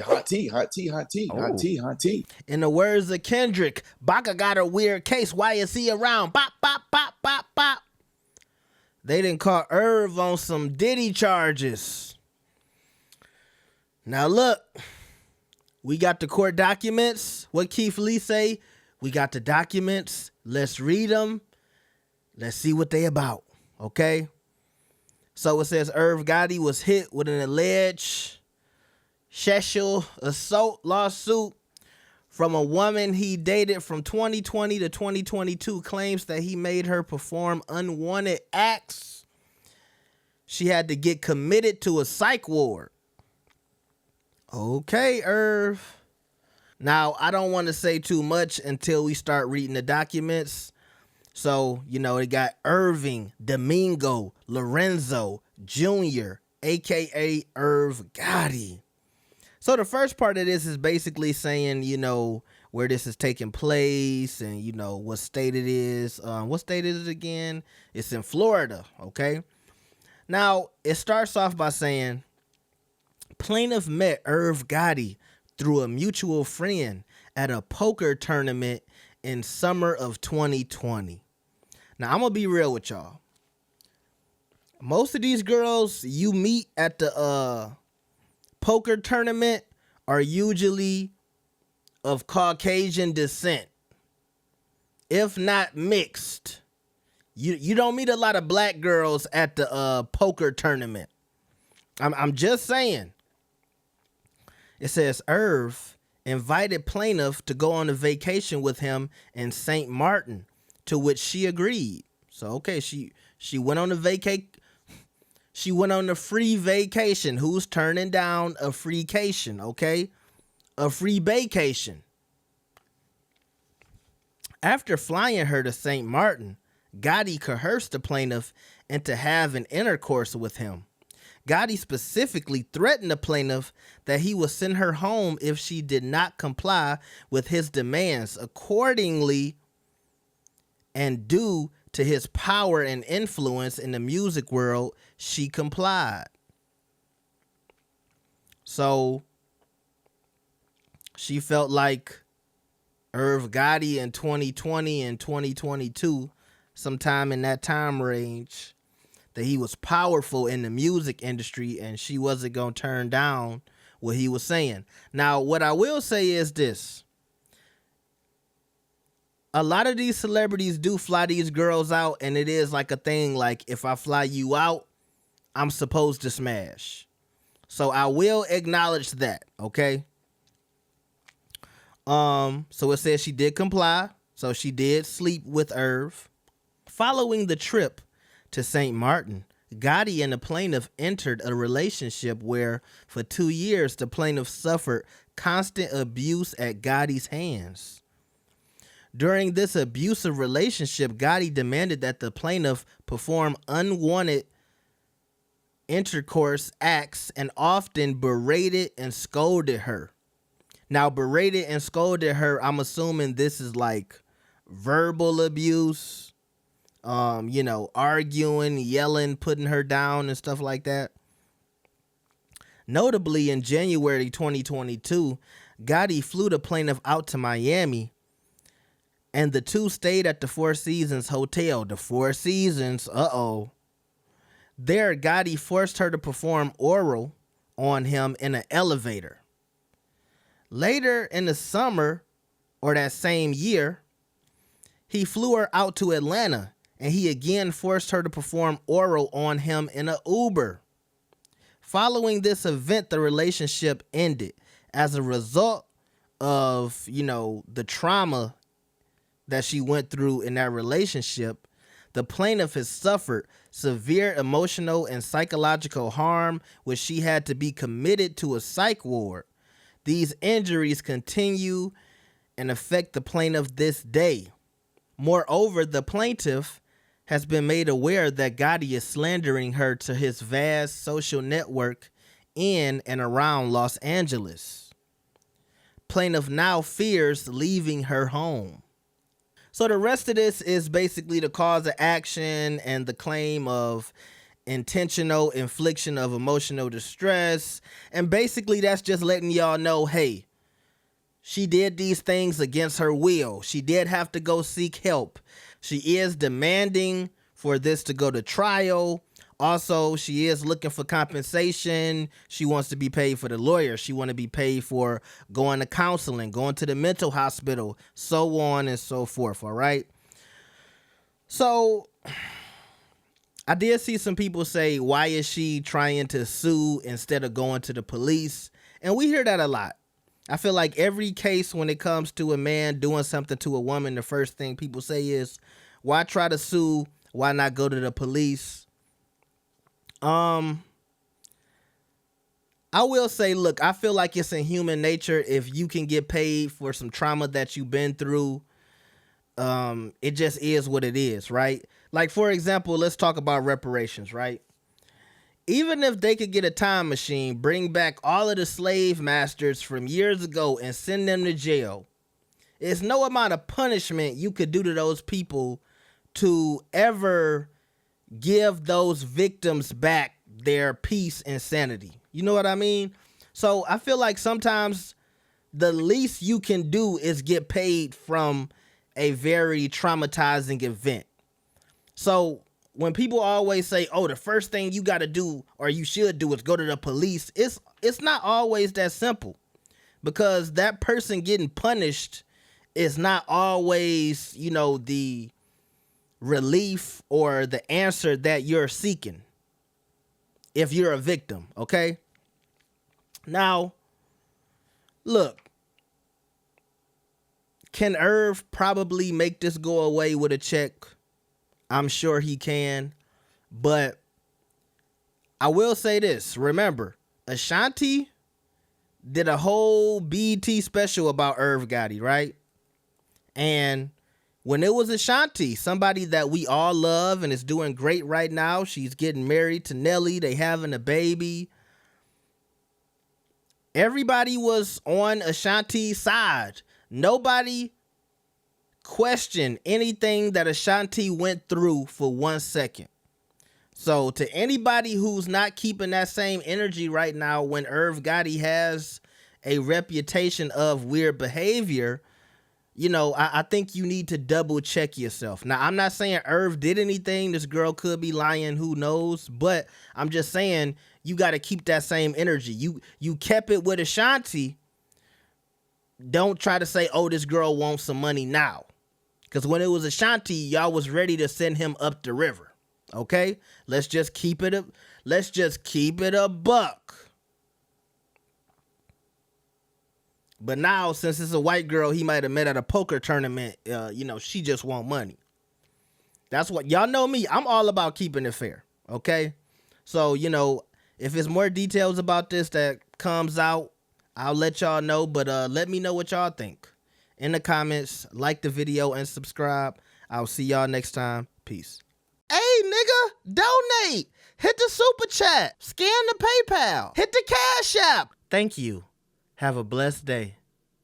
Hot tea, hot tea, hot tea, hot tea, hot tea. In the words of Kendrick, Baka got a weird case. Why is he around? Bop, bop, bop, bop, bop. They done caught Irv on some Diddy charges. Now look, we got the court documents. What Keith Lee say? We got the documents. Let's read them. Let's see what they about. Okay? So it says Irv Gotti was hit with an alleged sexual assault lawsuit from a woman he dated from 2020 to 2022, claims that he made her perform unwanted acts. She had to get committed to a psych ward. Okay, Irv. Now, I don't want to say too much until we start reading the documents. So, they got Irving Domingo Lorenzo Jr., a.k.a. Irv Gotti. So the first part of this is basically saying, where this is taking place and, what state it is. What state is it again? It's in Florida, okay? Now, it starts off by saying, plaintiff met Irv Gotti through a mutual friend at a poker tournament in summer of 2020. Now, I'm going to be real with y'all. Most of these girls you meet at the poker tournament are usually of Caucasian descent, if not mixed. You don't meet a lot of black girls at the poker tournament. I'm just saying. It says Irv invited plaintiff to go on a vacation with him in St. Martin, to which she agreed. So okay, she went on a She went on a free vacation. Who's turning down a freecation, okay? A free vacation. After flying her to St. Martin, Gotti coerced the plaintiff into having intercourse with him. Gotti specifically threatened the plaintiff that he would send her home if she did not comply with his demands. Accordingly, and due to his power and influence in the music world, she complied. So she felt like Irv Gotti in 2020 and 2022, sometime in that time range, that he was powerful in the music industry and she wasn't going to turn down what he was saying. Now, what I will say is this. A lot of these celebrities do fly these girls out, and it is like a thing, like if I fly you out, I'm supposed to smash. So I will acknowledge that, okay? So it says she did comply, so she did sleep with Irv. Following the trip to St. Martin, Gotti and the plaintiff entered a relationship where, for 2 years, the plaintiff suffered constant abuse at Gotti's hands. During this abusive relationship, Gotti demanded that the plaintiff perform unwanted intercourse acts and often berated and scolded her. Now, berated and scolded her, I'm assuming this is like verbal abuse, arguing, yelling, putting her down and stuff like that. Notably, in January 2022, Gotti flew the plaintiff out to Miami, and the two stayed at the Four Seasons Hotel. The Four Seasons, There, Gotti forced her to perform oral on him in an elevator. Later in the summer, or that same year, he flew her out to Atlanta, and he again forced her to perform oral on him in an Uber. Following this event, the relationship ended. As a result of, the trauma that she went through in that relationship, the plaintiff has suffered severe emotional and psychological harm, which she had to be committed to a psych ward. These injuries continue and affect the plaintiff this day. Moreover, the plaintiff has been made aware that Gotti is slandering her to his vast social network in and around Los Angeles. Plaintiff now fears leaving her home. So the rest of this is basically the cause of action and the claim of intentional infliction of emotional distress. And basically that's just letting y'all know, hey, she did these things against her will. She did have to go seek help. She is demanding for this to go to trial. Also, she is looking for compensation. She wants to be paid for the lawyer. She want to be paid for going to counseling, going to the mental hospital, so on and so forth, all right? So I did see some people say, why is she trying to sue instead of going to the police? And we hear that a lot. I feel like every case when it comes to a man doing something to a woman, the first thing people say is, why try to sue? Why not go to the police? I will say, look, I feel like it's in human nature. If you can get paid for some trauma that you've been through, it just is what it is, right? Like, for example, let's talk about reparations, right? Even if they could get a time machine, bring back all of the slave masters from years ago and send them to jail, there's no amount of punishment you could do to those people to ever give those victims back their peace and sanity. You know what I mean? So I feel like sometimes the least you can do is get paid from a very traumatizing event. So when people always say, oh, the first thing you got to do or you should do is go to the police, it's not always that simple, because that person getting punished is not always, you know, the relief or the answer that you're seeking if you're a victim, okay? Now, look, can Irv probably make this go away with a check? I'm sure he can, but I will say this. Remember, Ashanti did a whole BET special about Irv Gotti, right? And when it was Ashanti, somebody that we all love and is doing great right now, she's getting married to Nelly, they having a baby. Everybody was on Ashanti's side. Nobody questioned anything that Ashanti went through for 1 second. So to anybody who's not keeping that same energy right now when Irv Gotti has a reputation of weird behavior, you know, I think you need to double check yourself. Now, I'm not saying Irv did anything. This girl could be lying. Who knows? But I'm just saying you got to keep that same energy. You kept it with Ashanti. Don't try to say, oh, this girl wants some money now. Because when it was Ashanti, y'all was ready to send him up the river. Okay? Let's just keep it a buck. But now, since it's a white girl he might have met at a poker tournament, you know, she just want money. That's what, y'all know me. I'm all about keeping it fair, okay? So, you know, if there's more details about this that comes out, I'll let y'all know. But let me know what y'all think in the comments. Like the video and subscribe. I'll see y'all next time. Peace. Hey, nigga, donate. Hit the super chat. Scan the PayPal. Hit the Cash App. Thank you. Have a blessed day.